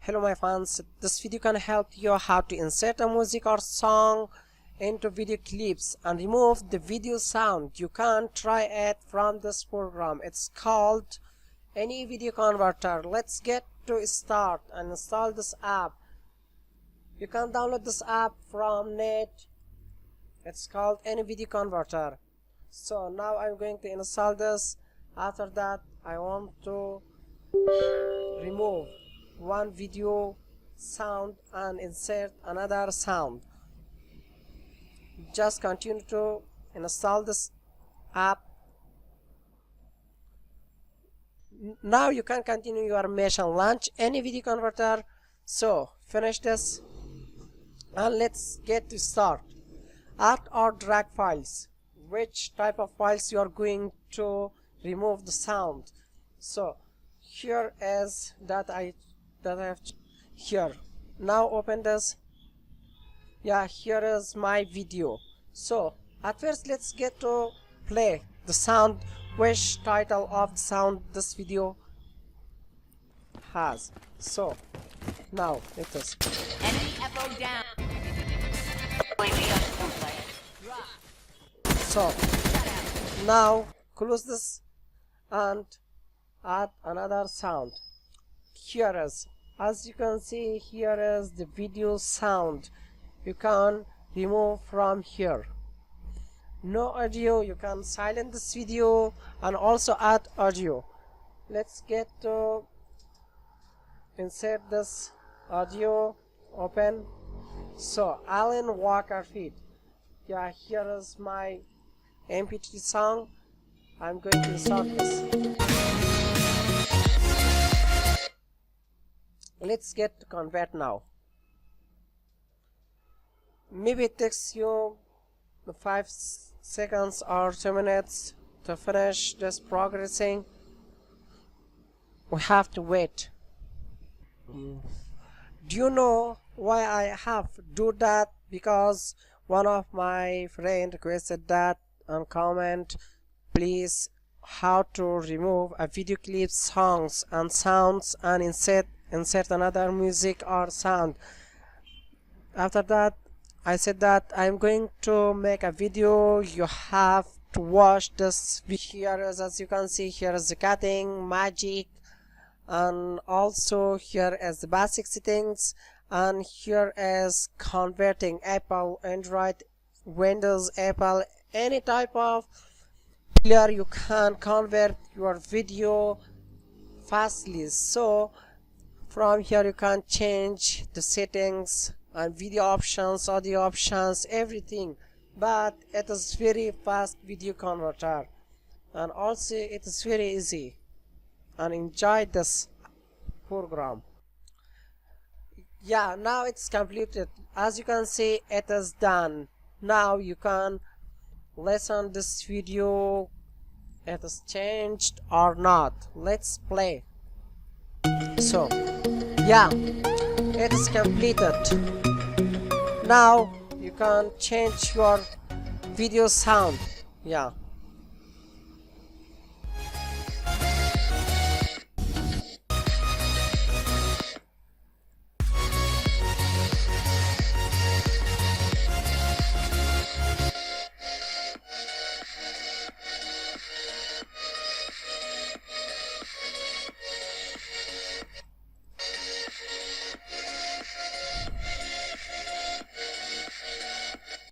Hello my fans, this video can help you how to insert a music or song into video clips and remove the video sound. You can try it from this program. It's called Any Video Converter. Let's get to start and install this app. You can download this app from net. It's called Any Video Converter. So now I'm going to install this. After that I want to remove one video sound and insert another sound. Just continue to install this app. Now you can continue your mesh and launch Any Video Converter. So finish this and let's get to start. Add or drag files. Which type of files you are going to remove the sound? So here is that I have here. Now open this. Yeah, here is my video. So at first let's get to play the sound. Which title of the sound this video has? So now it is Enemy FO down. so now close this and add another sound. Here is, as you can see, here is the video sound. You can remove from here. No audio, you can silence this video and also add audio. Let's get to insert this audio. Open. So Alan Walker feed. Yeah, here is my MP3 song. I'm going to insert this. Let's get to convert now. Maybe it takes you 5 seconds or 2 minutes to finish this progressing. We have to wait. Do you know why I have to do that? Because one of my friend requested that on comment, please, how to remove a video clip, songs and sounds and insert another music or sound. After that I said that I'm going to make a video. You have to watch this. Here is, as you can see, here is the cutting, magic, and also here is the basic settings, and here is converting. Apple, Android, Windows, Apple, any type of player you can convert your video fastly. So from here you can change the settings and video options, audio options, everything. But it is very fast video converter, and also it is very easy, and enjoy this program. Yeah, now it's completed. As you can see, it is done. Now you can listen this video. It is changed or not. Let's play. So yeah, it is completed. Now you can change your video sound. Yeah.